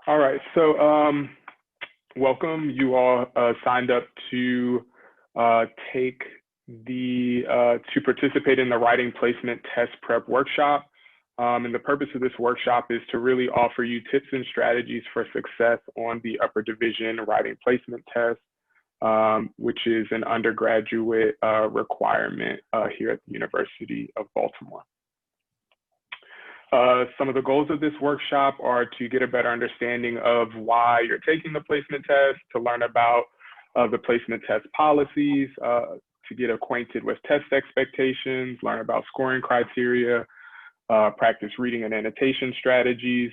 All right, so welcome. You all signed up to take to participate in the writing placement test prep workshop. And the purpose of this workshop is to really offer you tips and strategies for success on the upper division writing placement test, which is an undergraduate requirement here at the University of Baltimore. Some of the goals of this workshop are to get a better understanding of why you're taking the placement test, to learn about the placement test policies, to get acquainted with test expectations, learn about scoring criteria, practice reading and annotation strategies,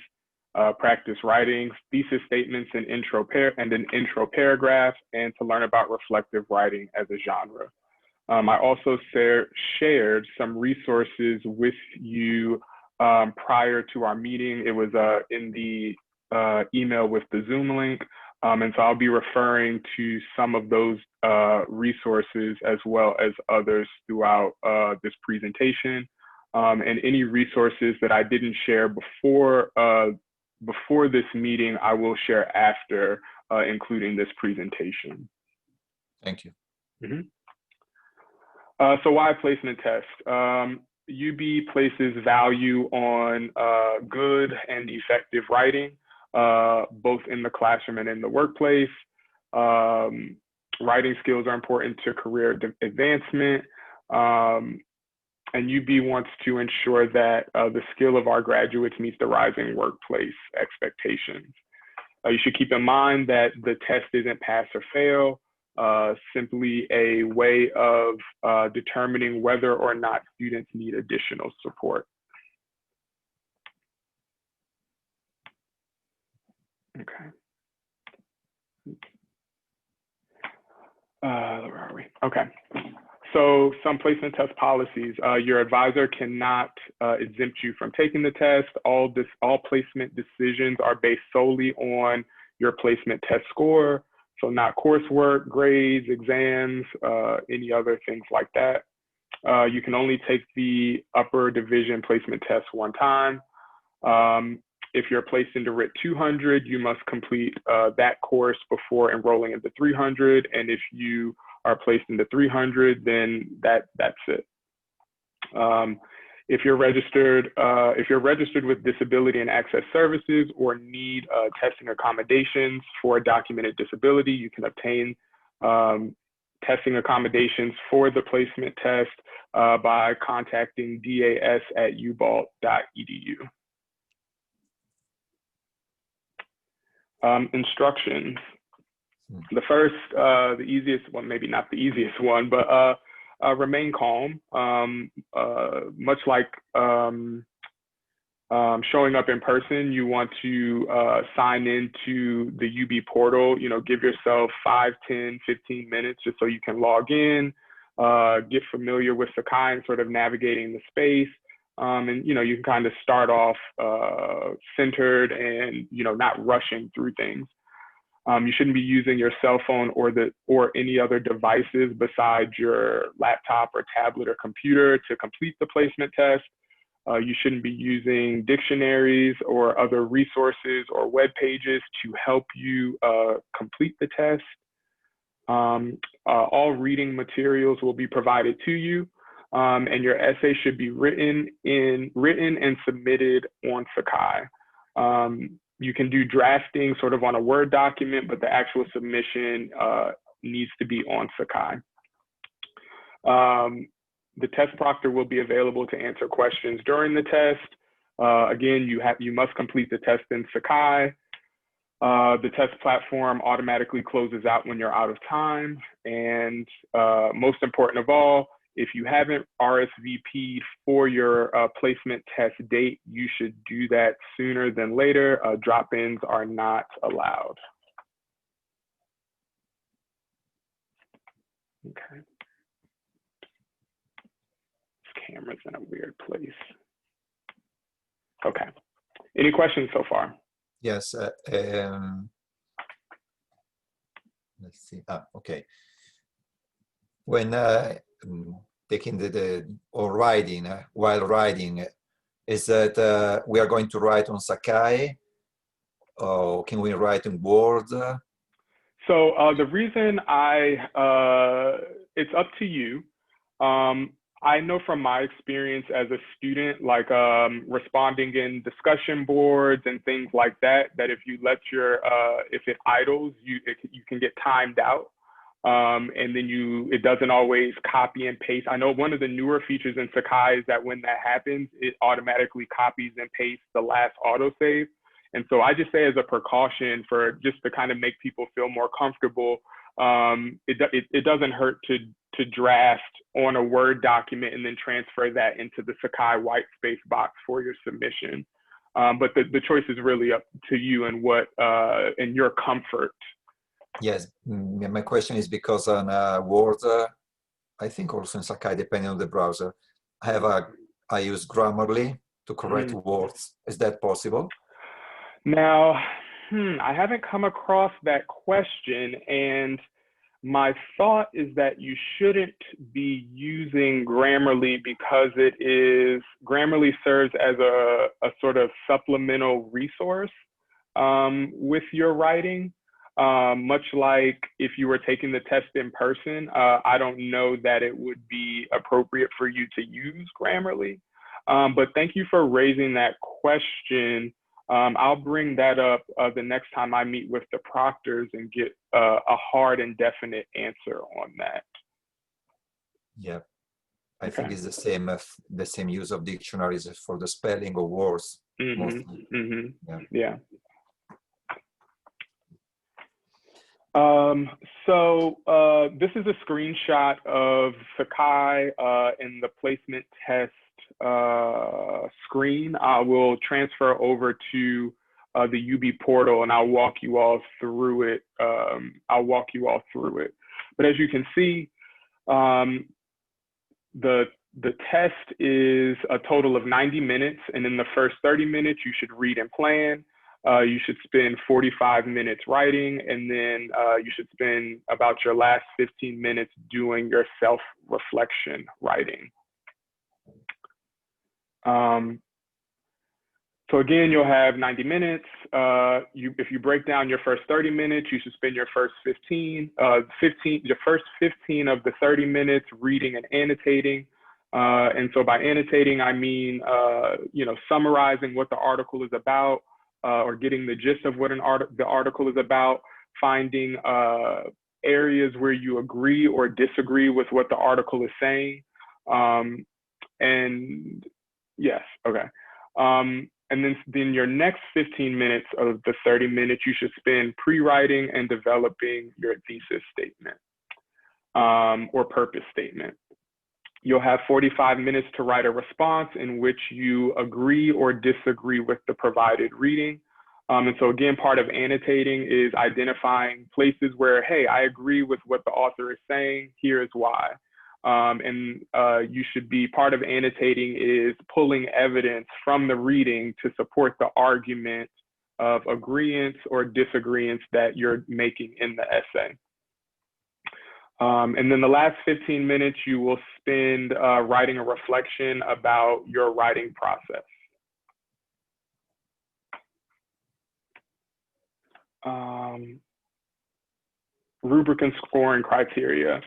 practice writing thesis statements and an intro paragraph, and to learn about reflective writing as a genre. I also shared some resources with you prior to our meeting. It was in the email with the Zoom link. And so I'll be referring to some of those resources as well as others throughout this presentation. And any resources that I didn't share before this meeting, I will share after, including this presentation. Thank you. Mm-hmm. So why placement test? UB places value on good and effective writing, both in the classroom and in the workplace. Writing skills are important to career advancement. And UB wants to ensure that the skill of our graduates meets the rising workplace expectations. You should keep in mind that the test isn't pass or fail. Simply a way of determining whether or not students need additional support. Okay. Where are we? Okay. So some placement test policies. Your advisor cannot exempt you from taking the test. All placement decisions are based solely on your placement test score. So not coursework, grades, exams, any other things like that. You can only take the upper division placement test one time. If you're placed into WRIT 200, you must complete that course before enrolling into 300. And if you are placed into 300, then that's it. If you're registered with Disability and Access Services or need testing accommodations for a documented disability, you can obtain testing accommodations for the placement test by contacting das@ubalt.edu. Instructions. The first, the easiest one, maybe not the easiest one, but remain calm. Much like showing up in person, you want to sign into the UB portal, give yourself 5, 10, 15 minutes just so you can log in, get familiar with Sakai and sort of navigating the space. And, you can kind of start off centered and, not rushing through things. You shouldn't be using your cell phone or any other devices besides your laptop or tablet or computer to complete the placement test. You shouldn't be using dictionaries or other resources or web pages to help you complete the test. All reading materials will be provided to you, and your essay should be written and submitted on Sakai. You can do drafting sort of on a Word document, but the actual submission needs to be on Sakai. The test proctor will be available to answer questions during the test. Again, you must complete the test in Sakai. The test platform automatically closes out when you're out of time. And most important of all, if you haven't RSVP'd for your placement test date, you should do that sooner than later. Drop-ins are not allowed. Okay. This camera's in a weird place. Okay. Any questions so far? Yes. Let's see. Okay. When taking or writing, while writing, is that we are going to write on Sakai or can we write in Word? So the reason it's up to you. I know from my experience as a student, like responding in discussion boards and things like that, that if you let if it idles, you can get timed out. And then it doesn't always copy and paste. I know one of the newer features in Sakai is that when that happens, it automatically copies and pastes the last autosave. And so I just say as a precaution for just to kind of make people feel more comfortable, it doesn't hurt to draft on a Word document and then transfer that into the Sakai white space box for your submission. But the choice is really up to you and and your comfort. Yes, my question is because on Word, I think also in Sakai, depending on the browser, I use Grammarly to correct words. Is that possible? Now, I haven't come across that question, and my thought is that you shouldn't be using Grammarly because Grammarly serves as a sort of supplemental resource with your writing. Much like if you were taking the test in person, I don't know that it would be appropriate for you to use Grammarly. But thank you for raising that question. I'll bring that up the next time I meet with the proctors and get a hard and definite answer on that. Yeah, I think it's the same use of dictionaries for the spelling of words. Mostly. Yeah. So this is a screenshot of Sakai in the placement test screen. I will transfer over to the UB portal and I'll walk you all through it. But as you can see, the test is a total of 90 minutes. And in the first 30 minutes, you should read and plan. You should spend 45 minutes writing, and then you should spend about your last 15 minutes doing your self-reflection writing. So again, you'll have 90 minutes. If you break down your first 30 minutes, you should spend your first 15 of the 30 minutes reading and annotating. And so by annotating, I mean, summarizing what the article is about, or getting the gist of what the article is about, finding areas where you agree or disagree with what the article is saying. And yes, okay. And then your next 15 minutes of the 30 minutes, you should spend pre-writing and developing your thesis statement or purpose statement. You'll have 45 minutes to write a response in which you agree or disagree with the provided reading. And so again, part of annotating is identifying places where, hey, I agree with what the author is saying, here's why. And you should be, part of annotating is pulling evidence from the reading to support the argument of agreeance or disagreements that you're making in the essay. And then the last 15 minutes, you will spend writing a reflection about your writing process. Rubric and scoring criteria.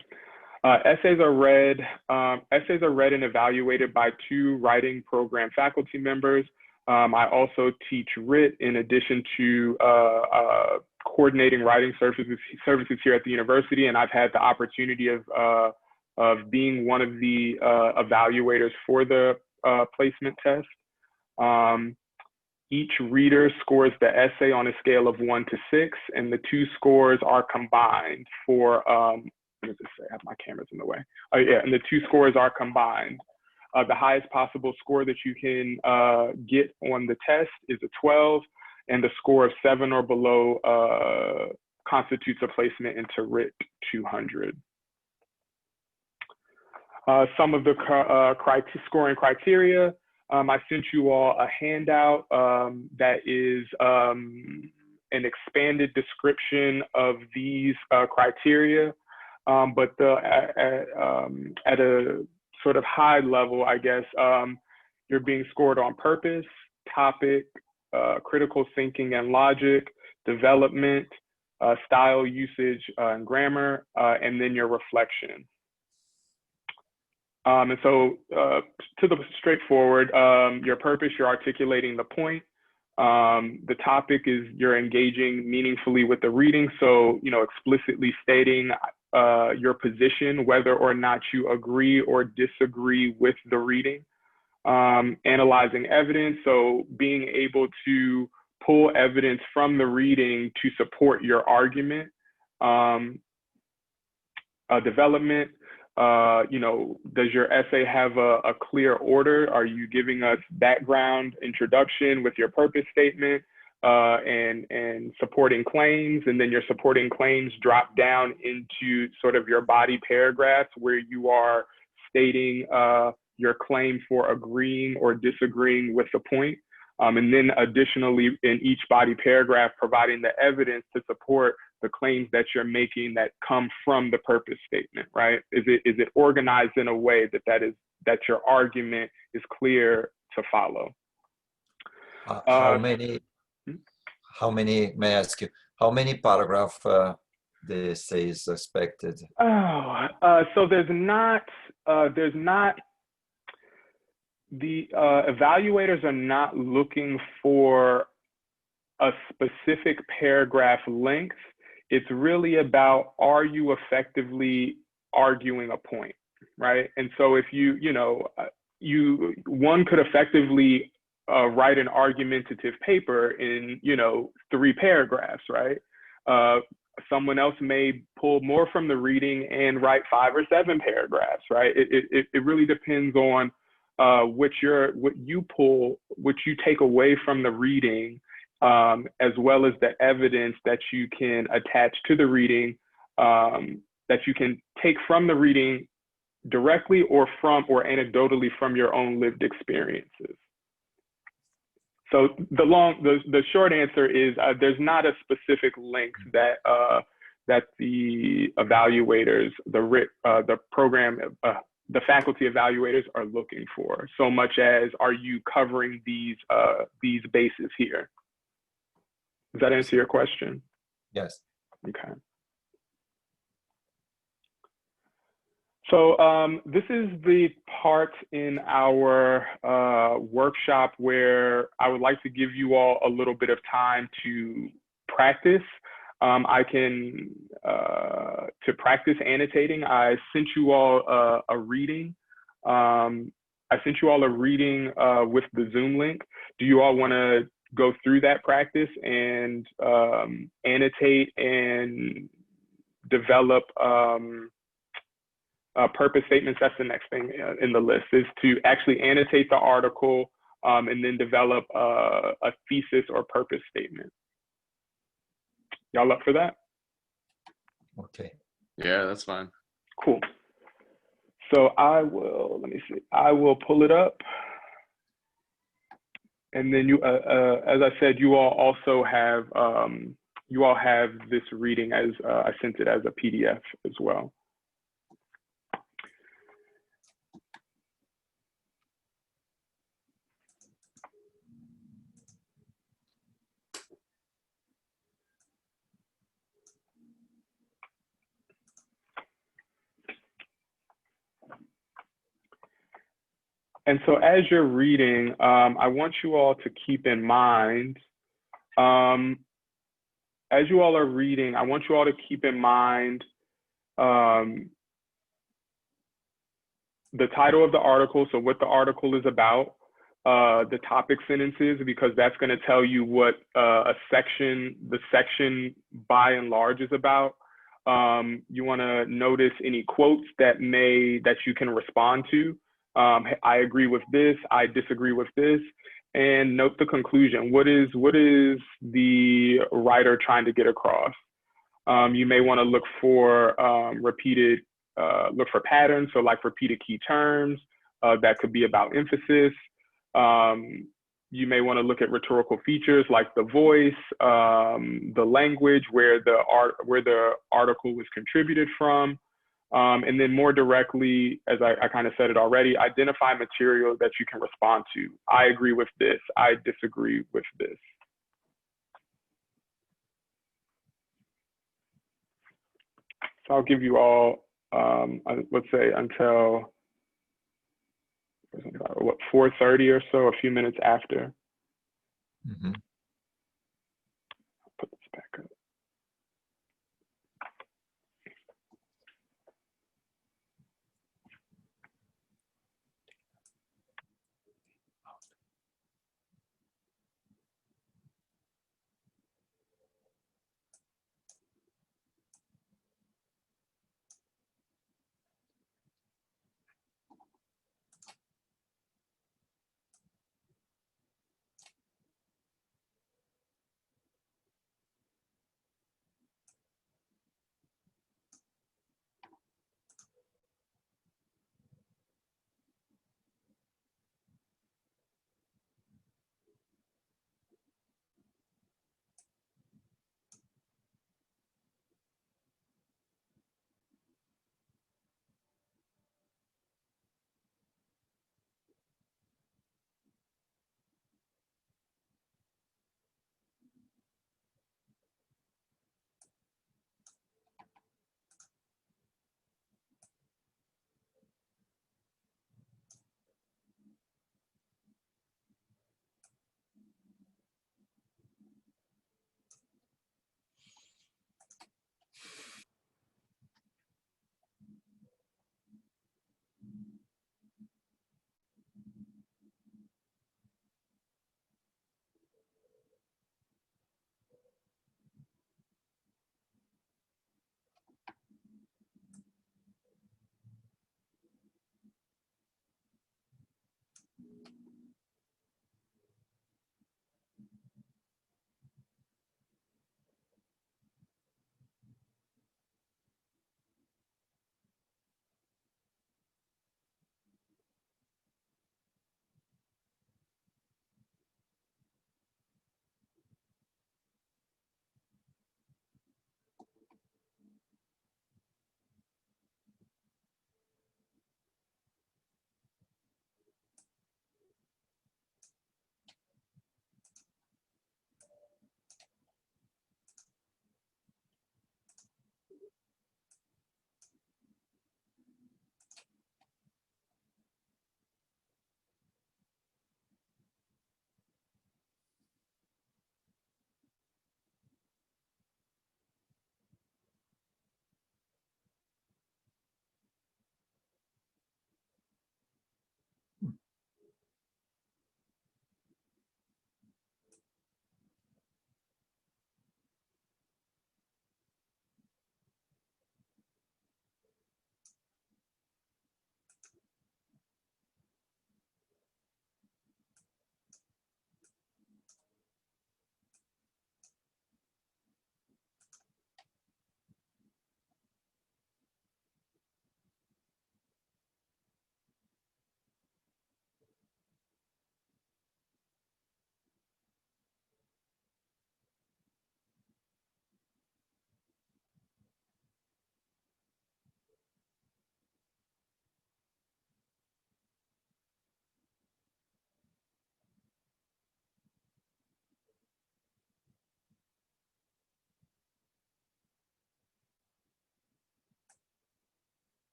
Essays are read and evaluated by 2 writing program faculty members. I also teach WRIT in addition to coordinating writing services here at the university, and I've had the opportunity of being one of the evaluators for the placement test. Each reader scores the essay on a scale of 1 to 6, and the 2 scores are combined for, what does it say? I have my cameras in the way. Oh yeah, and the 2 scores are combined. The highest possible score that you can get on the test is a 12, and the score of 7 or below constitutes a placement into WRIT 200. Some of the scoring criteria. I sent you all a handout that is an expanded description of these criteria, but at a sort of high level, I guess, you're being scored on purpose, topic, critical thinking and logic, development, style, usage, and grammar, and then your reflection. And so to the straightforward, your purpose, you're articulating the point. The topic is you're engaging meaningfully with the reading. So, explicitly stating your position, whether or not you agree or disagree with the reading. Analyzing evidence. So being able to pull evidence from the reading to support your argument. Development. Does your essay have a clear order? Are you giving us background, introduction with your purpose statement, and supporting claims? And then your supporting claims drop down into sort of your body paragraphs where you are stating your claim for agreeing or disagreeing with the point. And then additionally, in each body paragraph, providing the evidence to support the claims that you're making that come from the purpose statement, right? Is it organized in a way that your argument is clear to follow? How many, may I ask you, how many paragraphs the essay is expected? So there's not, the evaluators are not looking for a specific paragraph length. It's really about, are you effectively arguing a point, right? And so if one could effectively write an argumentative paper in, 3 paragraphs, right? Someone else may pull more from the reading and write 5 or 7 paragraphs, right? It really depends on what you take away from the reading, as well as the evidence that you can attach to the reading, that you can take from the reading directly or anecdotally from your own lived experiences. So the short answer is there's not a specific length that the evaluators, the WRIT, the program, the faculty evaluators are looking for, so much as, are you covering these bases here? Does that answer your question? Yes. Okay. So this is the part in our workshop where I would like to give you all a little bit of time to practice. To practice annotating, I sent you all a reading. I sent you all a reading with the Zoom link. Do you all want to go through that practice and annotate and develop purpose statements? That's the next thing in the list, is to actually annotate the article and then develop a thesis or purpose statement. Y'all up for that? Okay. Yeah, that's fine. Cool. So I will pull it up. And then as I said, you all also have, this reading as, I sent it as a PDF as well. And so as you're reading, I want you all to keep in mind, as you all are reading, I want you all to keep in mind the title of the article, so what the article is about, the topic sentences, because that's going to tell you what the section by and large is about. You want to notice any quotes that you can respond to. I agree with this, I disagree with this, and note the conclusion. What is the writer trying to get across? You may want to look for look for patterns, so like repeated key terms, that could be about emphasis. You may want to look at rhetorical features like the voice, the language, where the article was contributed from. And then more directly, as I kind of said it already, identify material that you can respond to. I agree with this. I disagree with this. So I'll give you all, let's say until what, 4:30 or so, a few minutes after. Mm-hmm. Put this back up.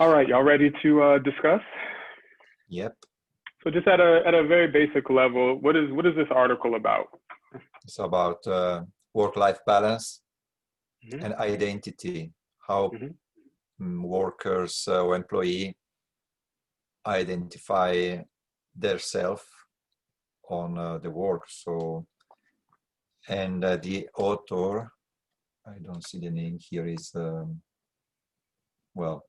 All right, y'all ready to discuss? Yep. So just at a very basic level, what is this article about? It's about work-life balance Mm-hmm. and identity, how Mm-hmm. workers or employee identify their self on the work. So, and the author, I don't see the name here, is, well,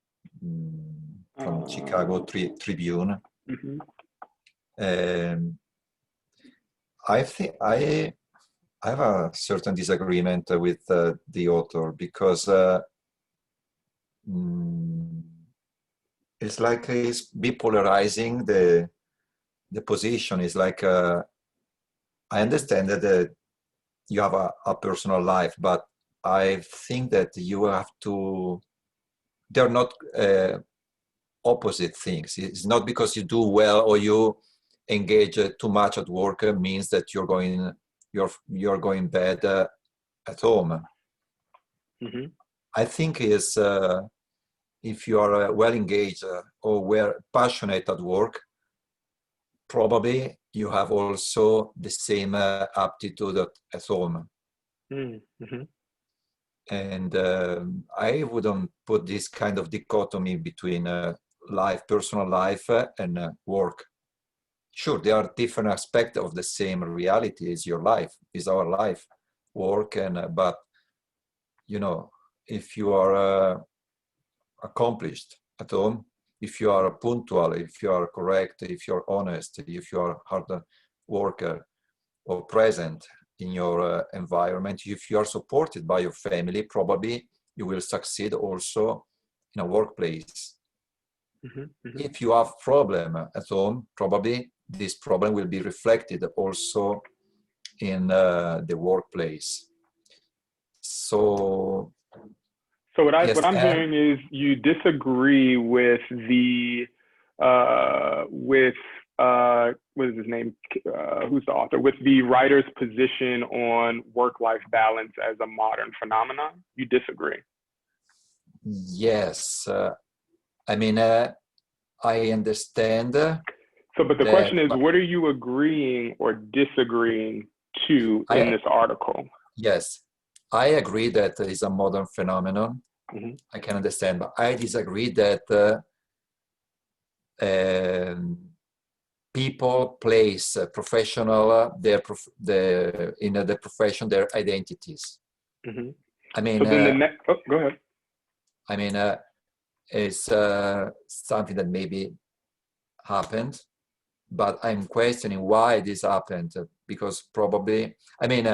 from Chicago Tribune. Mm-hmm. I think I have a certain disagreement with the author because it's like he's bipolarizing the position. It's like I understand that you have a personal life, but I think that you have to. They're not opposite things. It's not because you do well or you engage too much at work means that you're going bad at home. Mm-hmm. I think is if you are well engaged or well passionate at work, probably you have also the same aptitude at home. Mm-hmm. And I wouldn't put this kind of dichotomy between personal life and work. Sure, there are different aspects of the same reality. Is your life, is our life, work, and but you know, if you are accomplished at home, if you are punctual, if you are correct, if you're honest, if you are hard worker or present in your environment, if you are supported by your family, probably you will succeed also in a workplace. Mm-hmm. Mm-hmm. If you have problem at home, probably this problem will be reflected also in the workplace. So yes, what I'm hearing is you disagree with the what is his name? Who's the author? With the writer's position on work-life balance as a modern phenomenon. You disagree. yes, I mean I understand So, but the that, question is, what are you agreeing or disagreeing to in this article? yes, I agree that it's a modern phenomenon. Mm-hmm. I can understand, but I disagree that people place professional in the profession their identities. Mm-hmm. I mean, So then the next. Oh, go ahead. I mean, it's something that maybe happened, but I'm questioning why this happened because probably, I mean,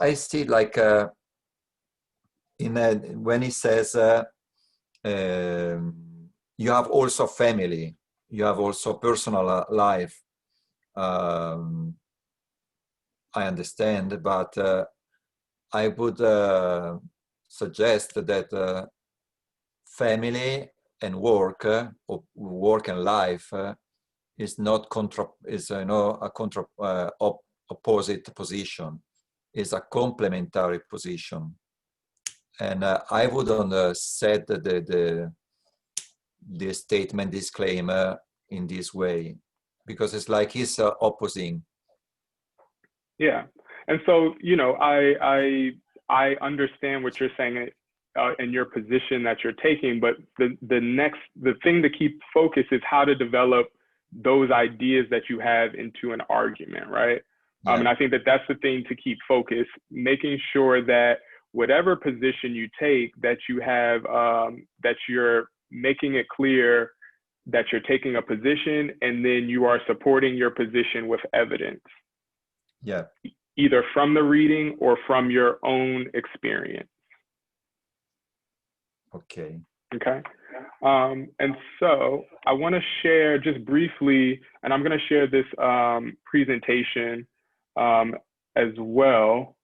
I see like when he says you have also family, you have also personal life. I understand, but I would suggest that family and work, or work and life, is not opposite position. Is a complementary position, and I wouldn't set the statement disclaimer in this way because it's like he's opposing. Yeah, and so I understand what you're saying and your position that you're taking, but the thing to keep focus is how to develop those ideas that you have into an argument, right? Yeah. And I think that that's the thing to keep focus, making sure that whatever position you take, that you have that you're making it clear that you're taking a position, and then you are supporting your position with evidence. Yeah. Either from the reading or from your own experience. Okay. Okay. And so I want to share just briefly, and I'm going to share this presentation as well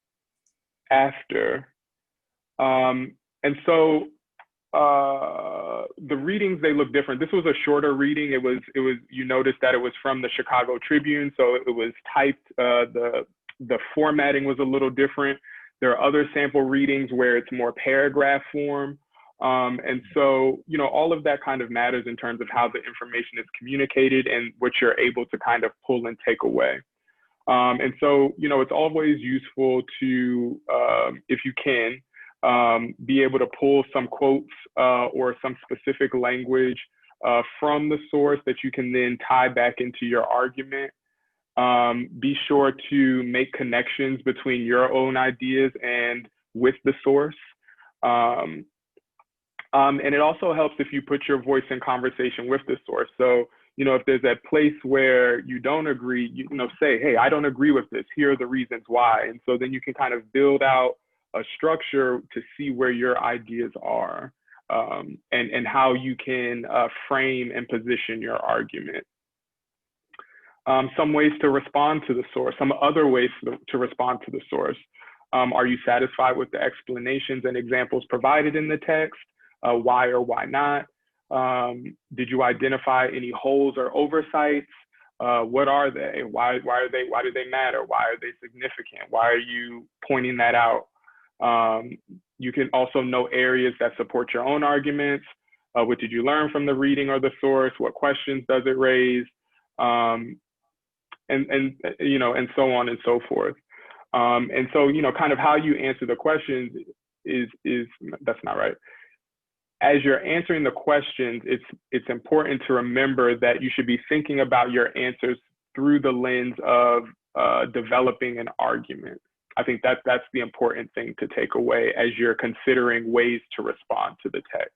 after. And so the readings, they look different. This was a shorter reading. It was you noticed that it was from the Chicago Tribune, so it was typed. The formatting was a little different. There are other sample readings where it's more paragraph form. And so, all of that kind of matters in terms of how the information is communicated and what you're able to kind of pull and take away. And so, it's always useful to, if you can, be able to pull some quotes or some specific language from the source that you can then tie back into your argument. Be sure to make connections between your own ideas and with the source. And it also helps if you put your voice in conversation with the source. So, if there's a place where you don't agree, say, hey, I don't agree with this. Here are the reasons why. And so then you can kind of build out a structure to see where your ideas are and how you can frame and position your argument. Some ways to respond to the source, some other ways to respond to the source. Are you satisfied with the explanations and examples provided in the text? Why or why not? Did you identify any holes or oversights? What are they? Why do they matter? Why are they significant? Why are you pointing that out? You can also know areas that support your own arguments. What did you learn from the reading or the source? What questions does it raise? And so on and so forth. And so, kind of how you answer the questions is that's not right. As you're answering the questions, it's important to remember that you should be thinking about your answers through the lens of developing an argument. I think that's the important thing to take away as you're considering ways to respond to the text.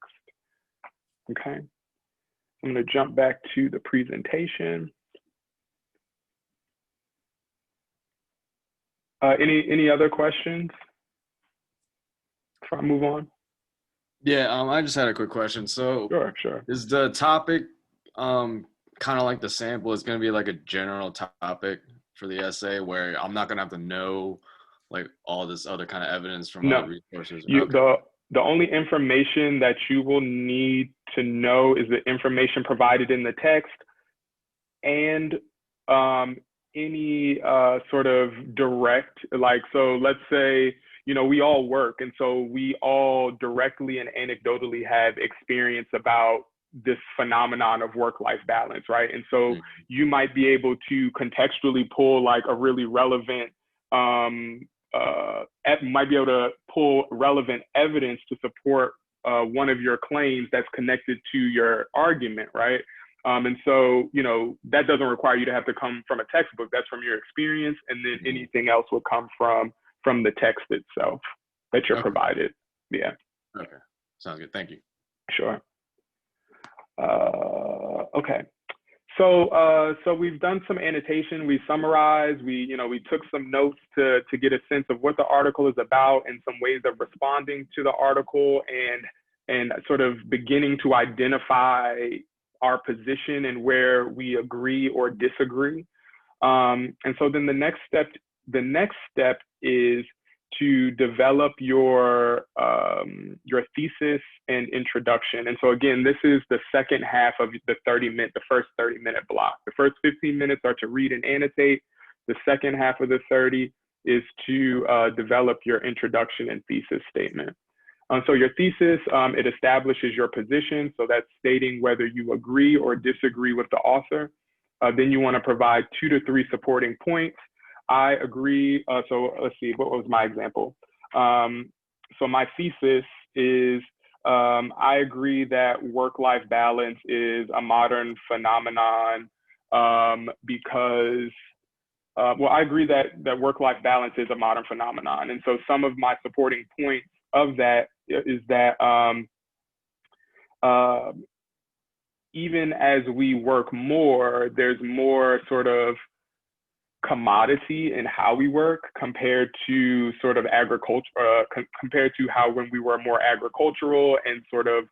Okay, I'm going to jump back to the presentation. Any other questions before I move on? Yeah, I just had a quick question. So Sure. Is the topic kind of like the sample? It's going to be like a general topic for the essay where I'm not going to have to know like all this other kind of evidence from other resources? Okay. The only information that you will need to know is the information provided in the text and any sort of direct, like, so let's say, we all work. And so we all directly and anecdotally have experience about this phenomenon of work-life balance, right? And so you might be able to contextually pull like a really relevant, might be able to pull relevant evidence to support one of your claims that's connected to your argument, right? And so, that doesn't require you to have to come from a textbook. That's from your experience. And then anything else will come from the text itself that you're provided. Yeah. Okay. Sounds good. Thank you. Sure. Okay. So we've done some annotation. We summarized. We took some notes to get a sense of what the article is about and some ways of responding to the article and sort of beginning to identify our position and where we agree or disagree. And so then the next step is to develop your thesis and introduction. And so again, this is the second half of the first 30-minute block. The first 15 minutes are to read and annotate. The second half of the 30 is to develop your introduction and thesis statement. So your thesis, it establishes your position. So that's stating whether you agree or disagree with the author. Then you want to provide 2 to 3 supporting points. I agree. So let's see, what was my example? So my thesis is, I agree that work-life balance is a modern phenomenon because, I agree that work-life balance is a modern phenomenon. And so some of my supporting points of that is that even as we work more, there's more sort of commodity in how we work compared to sort of agriculture, compared to how when we were more agricultural and sort of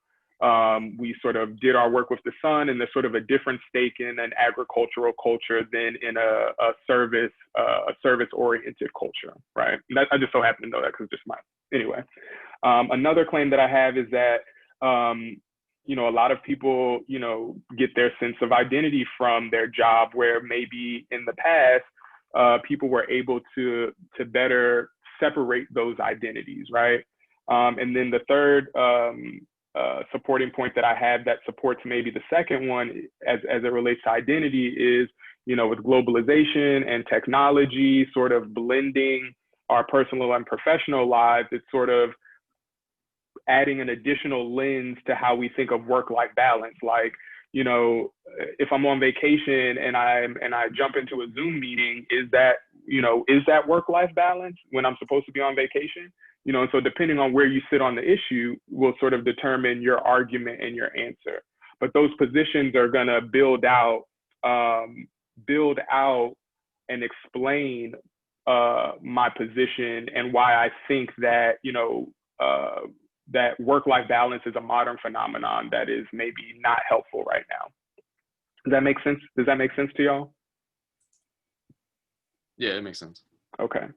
we sort of did our work with the sun, and there's sort of a different stake in an agricultural culture than in a service-oriented culture, right? I just so happen to know that because just anyway. Another claim that I have is that a lot of people, get their sense of identity from their job, where maybe in the past, people were able to better separate those identities, right? And then the third supporting point that I have that supports maybe the second one as it relates to identity is, you know, with globalization and technology sort of blending our personal and professional lives, it's sort of adding an additional lens to how we think of work-life balance. Like, you know, if I'm on vacation and I jump into a Zoom meeting, is that work-life balance when I'm supposed to be on vacation? You know, and so depending on where you sit on the issue will sort of determine your argument and your answer. But those positions are going to build out and explain my position and why I think that, you know, that work-life balance is a modern phenomenon that is maybe not helpful right now. Does that make sense? Does that make sense to y'all? Yeah, it makes sense. Okay.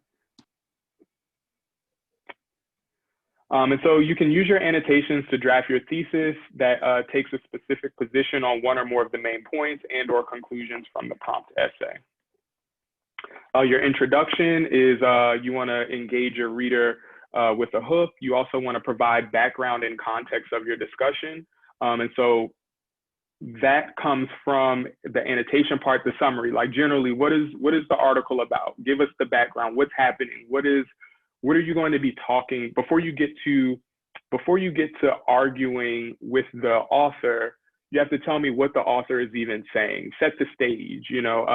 And so you can use your annotations to draft your thesis that takes a specific position on one or more of the main points and or conclusions from the prompt essay. Your introduction is you want to engage your reader with a hook. You also want to provide background and context of your discussion. And so that comes from the annotation part, the summary. Like generally, what is the article about? Give us the background. What's happening? What are you going to be talking before you get to arguing with the author? You have to tell me what the author is even saying. Set the stage. You know,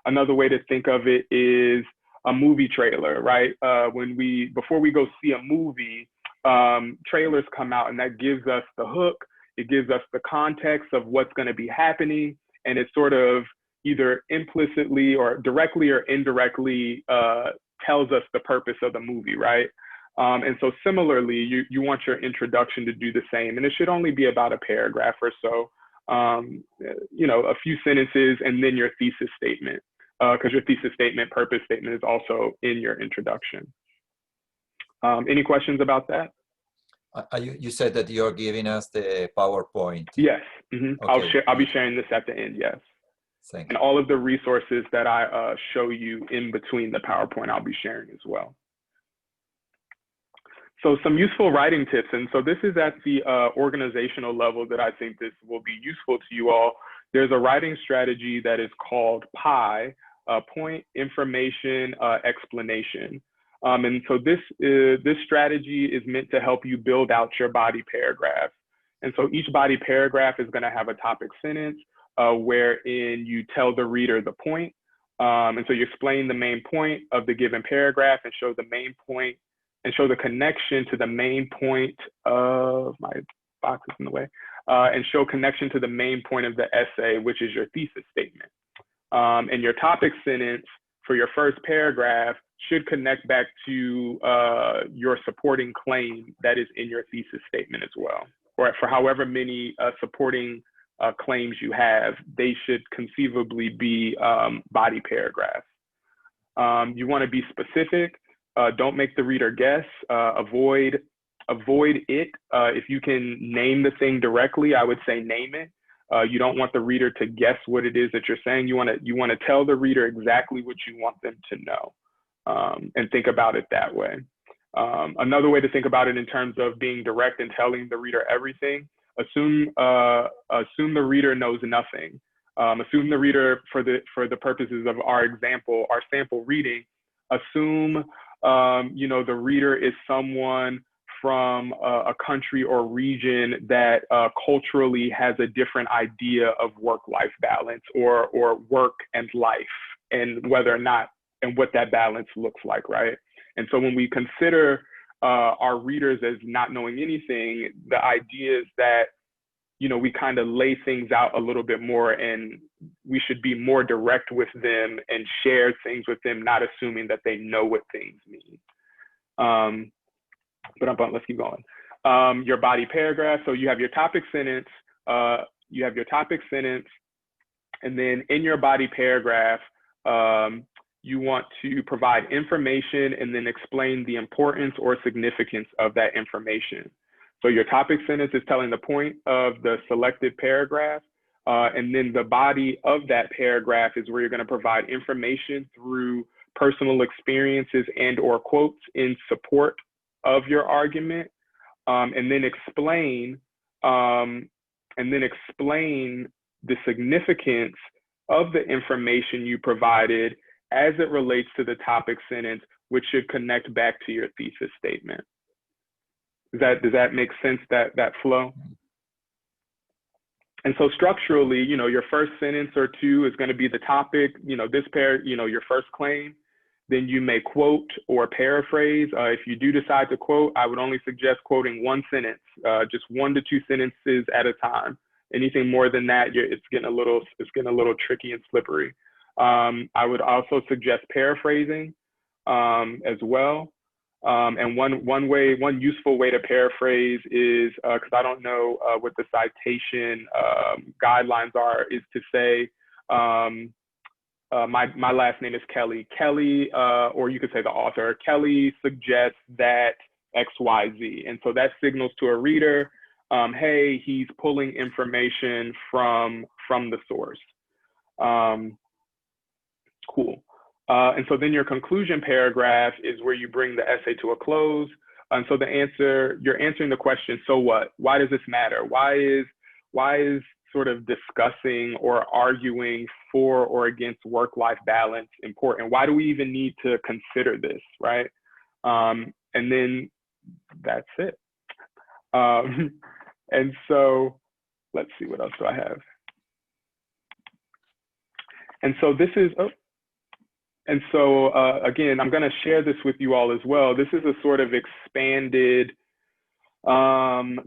another way to think of it is a movie trailer, right? Before we go see a movie, trailers come out, and that gives us the hook. It gives us the context of what's going to be happening, and it sort of either implicitly or directly or indirectly tells us the purpose of the movie, right? And so similarly, you want your introduction to do the same, and it should only be about a paragraph or so, you know, a few sentences, and then your thesis statement, because your thesis statement, purpose statement is also in your introduction. Any questions about that? You said that you're giving us the PowerPoint. Yes. Mm-hmm. Okay. I'll be sharing this at the end. Yes. Thank you. And all of the resources that I show you in between the PowerPoint, I'll be sharing as well. So some useful writing tips. And so this is at the organizational level that I think this will be useful to you all. There's a writing strategy that is called PI, Point, Information, Explanation. And so this strategy is meant to help you build out your body paragraph. And so each body paragraph is going to have a topic sentence wherein you tell the reader the point. And so you explain the main point of the given paragraph and show the main point and show the connection to the main point of my box is in the way, and show connection to the main point of the essay, which is your thesis statement. And your topic sentence for your first paragraph should connect back to your supporting claim that is in your thesis statement as well. Or for however many supporting claims you have, they should conceivably be body paragraphs. You want to be specific. Don't make the reader guess. Avoid it. If you can name the thing directly, I would say name it. You don't want the reader to guess what it is that you're saying. You want to tell the reader exactly what you want them to know, and think about it that way. Another way to think about it in terms of being direct and telling the reader everything, assume the reader knows nothing. Assume the reader, for the purposes of our example, our sample reading, assume you know, the reader is someone from a country or region that culturally has a different idea of work-life balance or work and life, and whether or not and what that balance looks like, right? And so when we consider our readers as not knowing anything, the idea is that, you know, we kind of lay things out a little bit more, and we should be more direct with them and share things with them, not assuming that they know what things mean. Let's keep going. Your body paragraph. So you have your topic sentence, and then in your body paragraph, you want to provide information and then explain the importance or significance of that information. So your topic sentence is telling the point of the selected paragraph, and then the body of that paragraph is where you're going to provide information through personal experiences and or quotes in support of your argument, and then explain and then explain the significance of the information you provided as it relates to the topic sentence, which should connect back to your thesis statement. Does that make sense, that flow? And so structurally, your first sentence or two is going to be the topic, this pair, your first claim. Then you may quote or paraphrase. If you do decide to quote, I would only suggest quoting one sentence, just 1 to 2 sentences at a time. Anything more than that, it's getting a little tricky and slippery. I would also suggest paraphrasing as well. And one useful way to paraphrase is, because I don't know what the citation guidelines are, is to say, my last name is Kelly. Kelly, or you could say the author, Kelly suggests that X, Y, Z. And so that signals to a reader, hey, he's pulling information from the source. Cool. And so then your conclusion paragraph is where you bring the essay to a close. And so you're answering the question, so what? Why does this matter? Why is sort of discussing or arguing for or against work-life balance important? Why do we even need to consider this, right? And then that's it. And so let's see, what else do I have? And so this is, again, I'm gonna share this with you all as well. This is a sort of expanded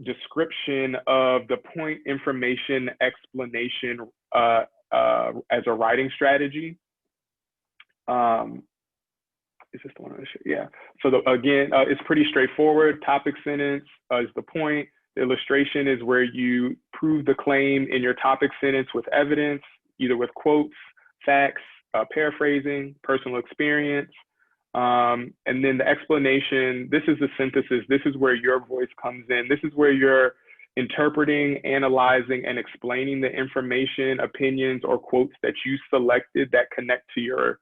description of the point information explanation as a writing strategy. Is this the one I should? Yeah. So again, it's pretty straightforward. Topic sentence is the point. The illustration is where you prove the claim in your topic sentence with evidence, either with quotes, facts, paraphrasing, personal experience. And then the explanation, this is the synthesis. This is where your voice comes in. This is where you're interpreting, analyzing, and explaining the information, opinions, or quotes that you selected that connect to your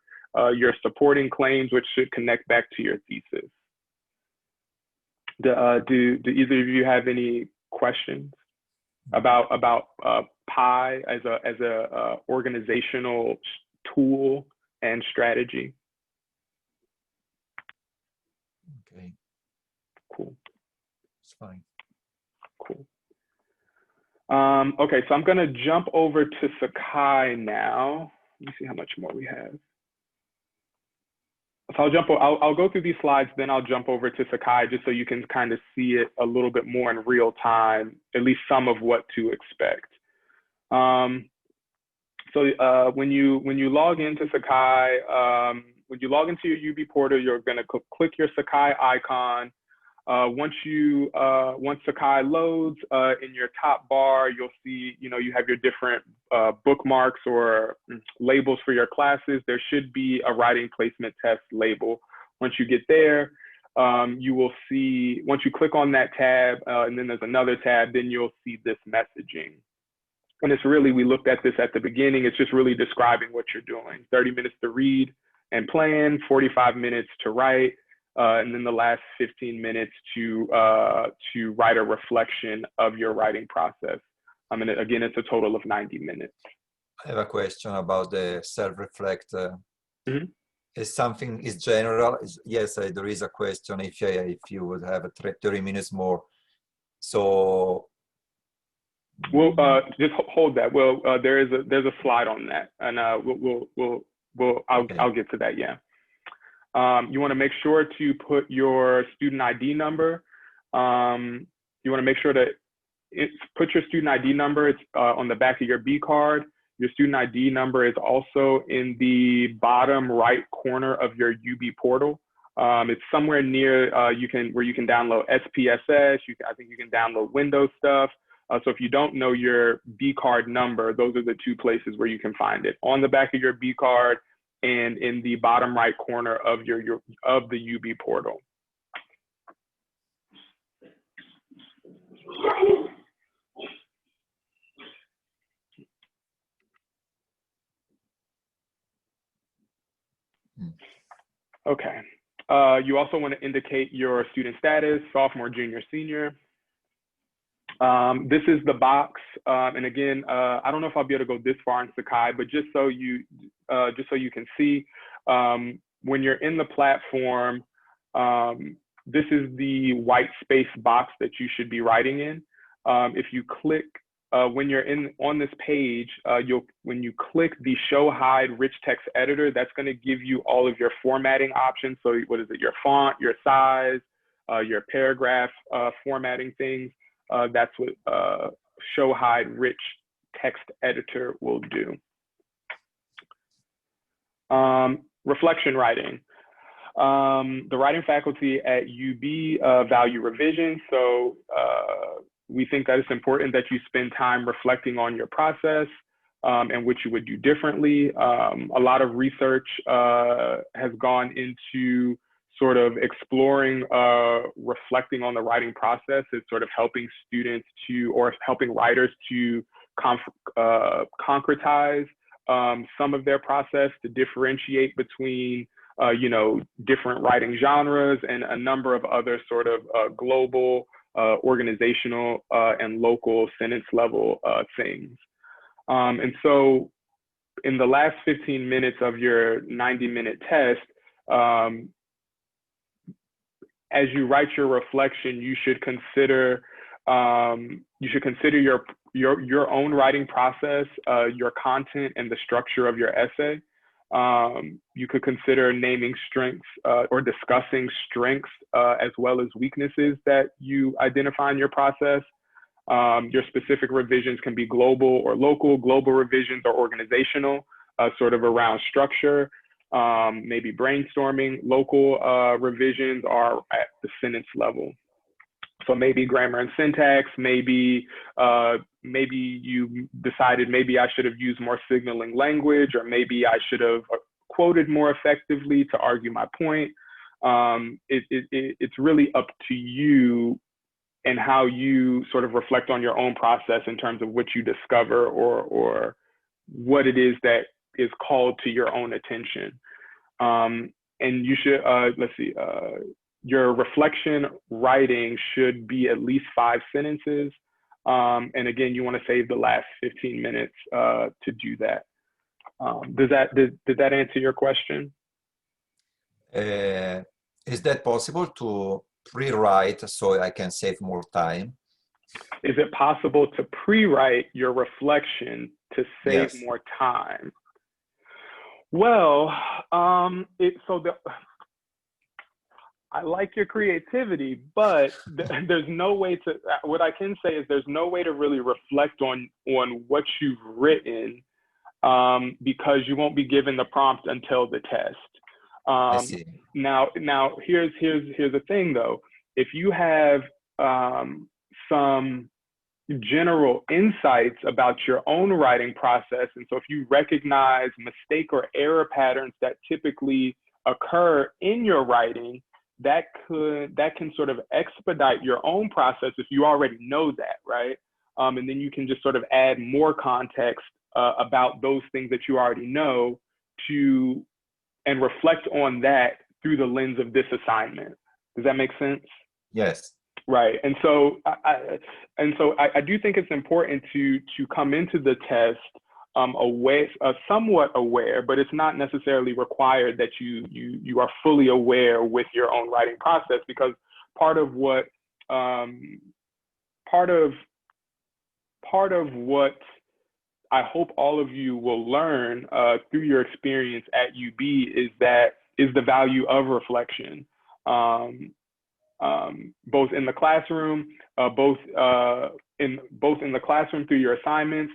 supporting claims, which should connect back to your thesis. Do either of you have any questions about PI as a organizational tool and strategy? Okay. Cool. It's fine. Cool. Okay, so I'm gonna jump over to Sakai now. Let me see how much more we have. So I'll go through these slides, then I'll jump over to Sakai just so you can kind of see it a little bit more in real time, at least some of what to expect. So when you log into Sakai, when you log into your UB portal, you're gonna click your Sakai icon. Once Sakai loads, in your top bar, you'll see, you have your different bookmarks or labels for your classes. There should be a writing placement test label. Once you get there, you will see, once you click on that tab, and then there's another tab, then you'll see this messaging. And it's really, we looked at this at the beginning, it's just really describing what you're doing. 30 minutes to read and plan, 45 minutes to write, and then the last 15 minutes to write a reflection of your writing process. And again, it's a total of 90 minutes. I have a question about the self-reflect. Mm-hmm. Is general? Yes, there is a question if you would have 30 minutes more. So. Well, just hold that. Well, there's a slide on that, and I'll get to that. Yeah. You want to make sure to put your student ID number. You want to make sure to put your student ID number. It's on the back of your B card. Your student ID number is also in the bottom right corner of your UB portal. It's somewhere near where you can download SPSS. I think you can download Windows stuff. So if you don't know your B card number, those are the two places where you can find it: on the back of your B card and in the bottom right corner of the UB portal. Okay. You also want to indicate your student status: sophomore, junior, senior. This is the box, and again, I don't know if I'll be able to go this far in Sakai, but just so you can see, when you're in the platform, this is the white space box that you should be writing in. If you click, when you're on this page, when you click the Show Hide Rich Text Editor, that's going to give you all of your formatting options. So what is it? Your font, your size, your paragraph formatting things. That's what Show Hide Rich Text Editor will do. Reflection writing. The writing faculty at UB value revision. So we think that it's important that you spend time reflecting on your process and what you would do differently. A lot of research has gone into sort of exploring reflecting on the writing process is sort of helping students to, or helping writers to concretize some of their process, to differentiate between you know, different writing genres and a number of other sort of global, organizational, and local sentence level things. And so in the last 15 minutes of your 90-minute test, as you write your reflection, you should consider your own writing process, your content, and the structure of your essay. You could consider naming strengths or discussing strengths as well as weaknesses that you identify in your process. Your specific revisions can be global or local. Global revisions are organizational, sort of around structure, maybe brainstorming. Local revisions are at the sentence level. So maybe grammar and syntax, maybe you decided maybe I should have used more signaling language, or maybe I should have quoted more effectively to argue my point. It's really up to you and how you sort of reflect on your own process in terms of what you discover or what it is that is called to your own attention. And you should, let's see, your reflection writing should be at least 5 sentences. And again, you want to save the last 15 minutes to do that. Did that answer your question? Is that possible to pre-write so I can save more time? Is it possible to pre-write your reflection to save Yes. more time? Well, I like your creativity, but there's no way to, what I can say is there's no way to really reflect on what you've written because you won't be given the prompt until the test. I see. Now here's the thing though. If you have some general insights about your own writing process, and so if you recognize mistake or error patterns that typically occur in your writing, that can sort of expedite your own process if you already know that, right? And then you can just sort of add more context about those things that you already know and reflect on that through the lens of this assignment. Does that make sense? Yes. Right. And so I do think it's important to come into the test somewhat aware, but it's not necessarily required that you are fully aware with your own writing process, because part of what I hope all of you will learn through your experience at UB is the value of reflection, both in the classroom, both in the classroom through your assignments,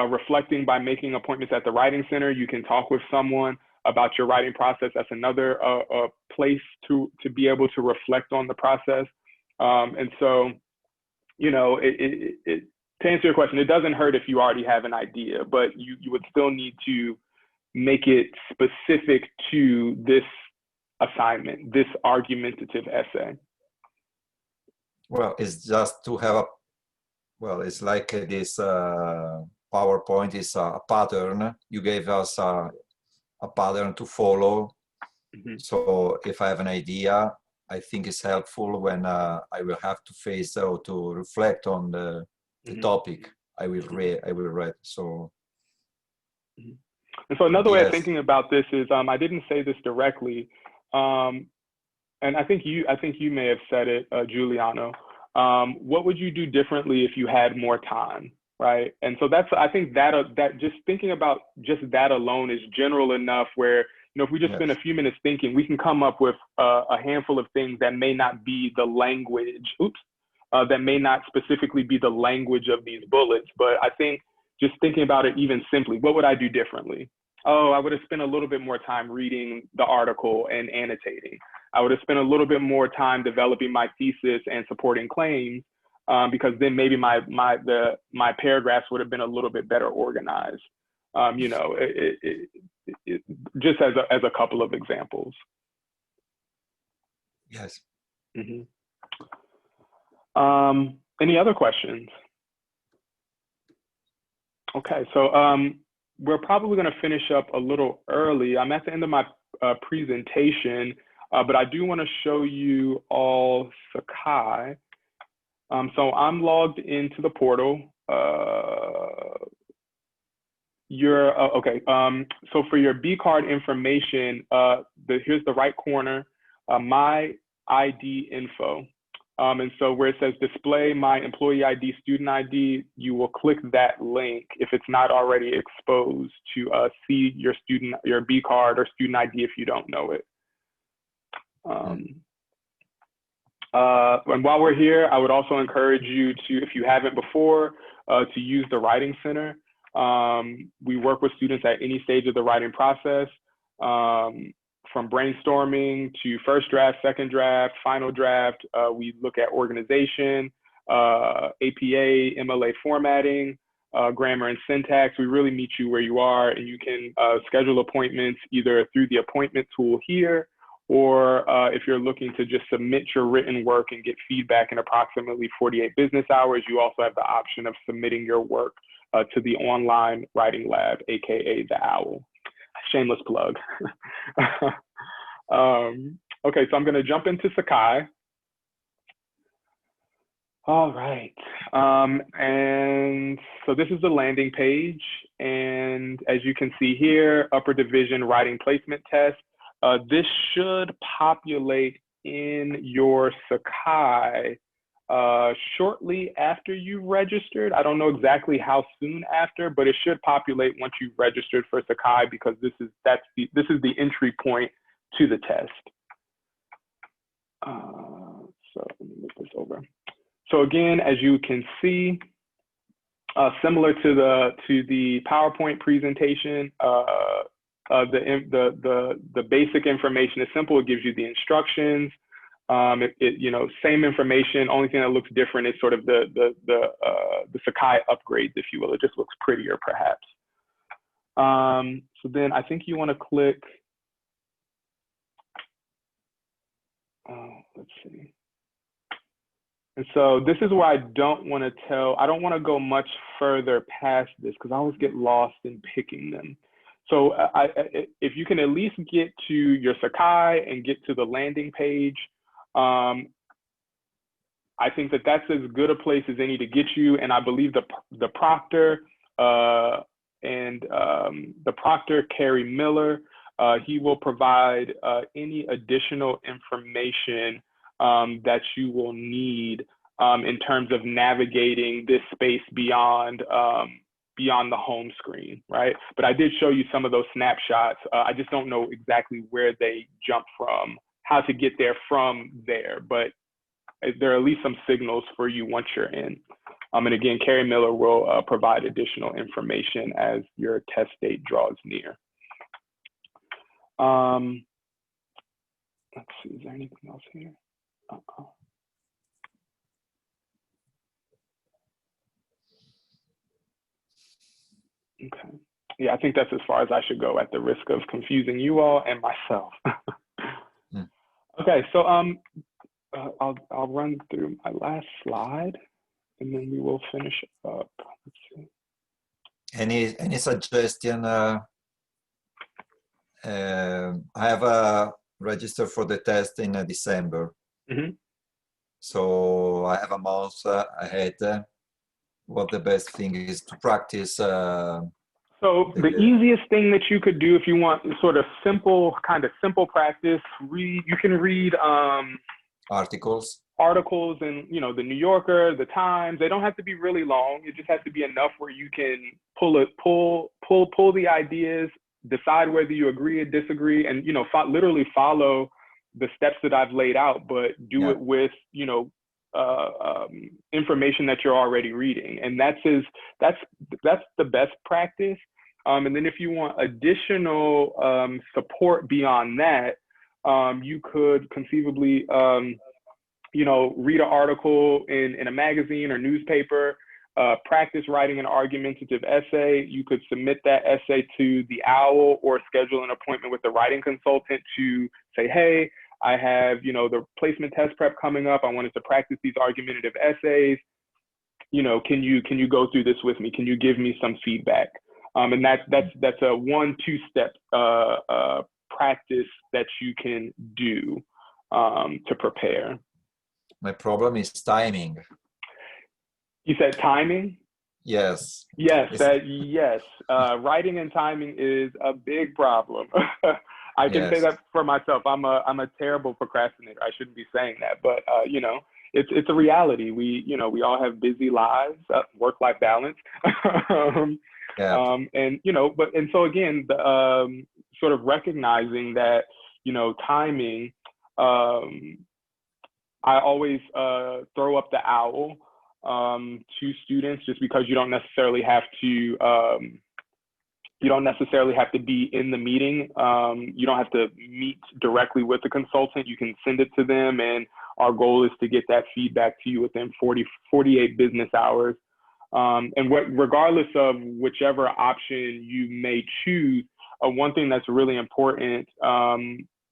reflecting by making appointments at the Writing Center. You can talk with someone about your writing process. That's another place to be able to reflect on the process. And so, you know, to answer your question, it doesn't hurt if you already have an idea, but you would still need to make it specific to this assignment, this argumentative essay. Well, it's just to have it's like this PowerPoint is a pattern. You gave us a pattern to follow. Mm-hmm. So if I have an idea, I think is helpful when I will have to face or to reflect on the topic I will read. So. And so another way of Yes. thinking about this is, I didn't say this directly, and I think you may have said it, Giuliano. What would you do differently if you had more time, right? And so I think that just thinking about just that alone is general enough where, if we just spend a few minutes thinking, we can come up with a handful of things that may not be the language, that may not specifically be the language of these bullets. But I think just thinking about it even simply, what would I do differently? Oh, I would have spent a little bit more time reading the article and annotating. I would have spent a little bit more time developing my thesis and supporting claims, because then maybe my paragraphs would have been a little bit better organized. Just as a couple of examples. Yes. Any other questions? Okay, so we're probably going to finish up a little early. I'm at the end of my presentation, but I do want to show you all Sakai. So I'm logged into the portal. Okay. So for your B card information, here's the right corner, my ID info. And so where it says display my employee ID, student ID, you will click that link if it's not already exposed to see your B card or student ID if you don't know it. And while we're here, I would also encourage you to, if you haven't before, to use the Writing Center. We work with students at any stage of the writing process, from brainstorming to first draft, second draft, final draft. We look at organization, APA, MLA formatting, grammar and syntax. We really meet you where you are, and you can schedule appointments either through the appointment tool here, or if you're looking to just submit your written work and get feedback in approximately 48 business hours, you also have the option of submitting your work to the online writing lab, AKA the OWL. Shameless plug. Okay, so I'm going to jump into Sakai. All right. And so this is the landing page. And as you can see here, upper division writing placement test. This should populate in your Sakai shortly after you registered. I don't know exactly how soon after, but it should populate once you've registered for Sakai, because this is the entry point to the test. So let me move this over. So again, as you can see, similar to the PowerPoint presentation, the basic information is simple. It gives you the instructions. Same information. Only thing that looks different is sort of the Sakai upgrades, if you will. It just looks prettier, perhaps. So then I think you want to click. Let's see. And so this is where I don't want to go much further past this, because I always get lost in picking them. So if you can at least get to your Sakai and get to the landing page, I think that's as good a place as any to get you. And I believe the proctor Carey Miller, he will provide any additional information that you will need in terms of navigating this space beyond the home screen, right? But I did show you some of those snapshots. I just don't know exactly where they jump from, how to get there from there, but there are at least some signals for you once you're in. And again, Carey Miller will provide additional information as your test date draws near. Let's see, is there anything else here? Okay. Yeah, I think that's as far as I should go, at the risk of confusing you all and myself. Okay, so I'll run through my last slide, and then we will finish up. Let's see. Any suggestion? I have registered for the test in December. Mhm. So I have a month ahead. What the best thing is to practice. So the easiest thing that you could do if you want sort of simple, kind of simple practice, you can read Articles. articles in, you know, the New Yorker, the Times. They don't have to be really long. It just has to be enough where you can pull the ideas, decide whether you agree or disagree, and, you know, literally follow the steps that I've laid out, but do it with, you know, information that you're already reading. And that's the best practice. And then if you want additional support beyond that, you could conceivably, you know, read an article in a magazine or newspaper, practice writing an argumentative essay. You could submit that essay to the OWL or schedule an appointment with the writing consultant to say, hey, I have, you know, the placement test prep coming up. I wanted to practice these argumentative essays. You know, can you go through this with me? Can you give me some feedback? And that's a 1-2 step practice that you can do to prepare. My problem is timing. You said timing? Yes. Yes, yes. Writing and timing is a big problem. I can say that for myself. I'm a terrible procrastinator. I shouldn't be saying that, but you know, it's a reality. We all have busy lives, work-life balance, and you know, and so again, the sort of recognizing that, you know, timing. I always throw up the OWL to students, just because you don't necessarily have to be in the meeting. You don't have to meet directly with the consultant. You can send it to them, and our goal is to get that feedback to you within 48 business hours. And regardless of whichever option you may choose, one thing that's really important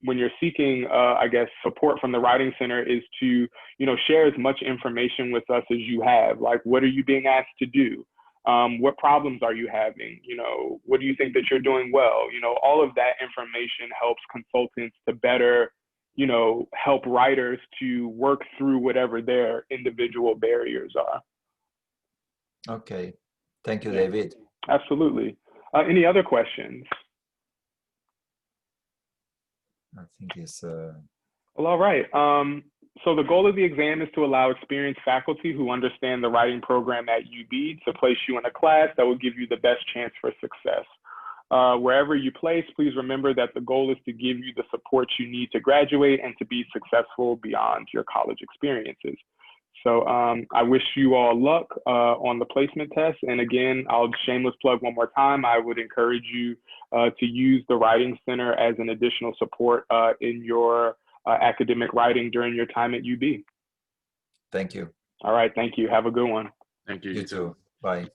when you're seeking, I guess, support from the Writing Center is to, you know, share as much information with us as you have. Like, what are you being asked to do? What problems are you having? You know, what do you think that you're doing well? You know, all of that information helps consultants to better, you know, help writers to work through whatever their individual barriers are. Okay. Thank you, David. Absolutely. Any other questions? I think it's... Well, all right. So the goal of the exam is to allow experienced faculty who understand the writing program at UB to place you in a class that will give you the best chance for success. Wherever you place, please remember that the goal is to give you the support you need to graduate and to be successful beyond your college experiences. So I wish you all luck on the placement test. And again, I'll shameless plug one more time. I would encourage you to use the Writing Center as an additional support in your academic writing during your time at UB. Thank you. All right. Thank you. Have a good one. Thank you. You too. Bye.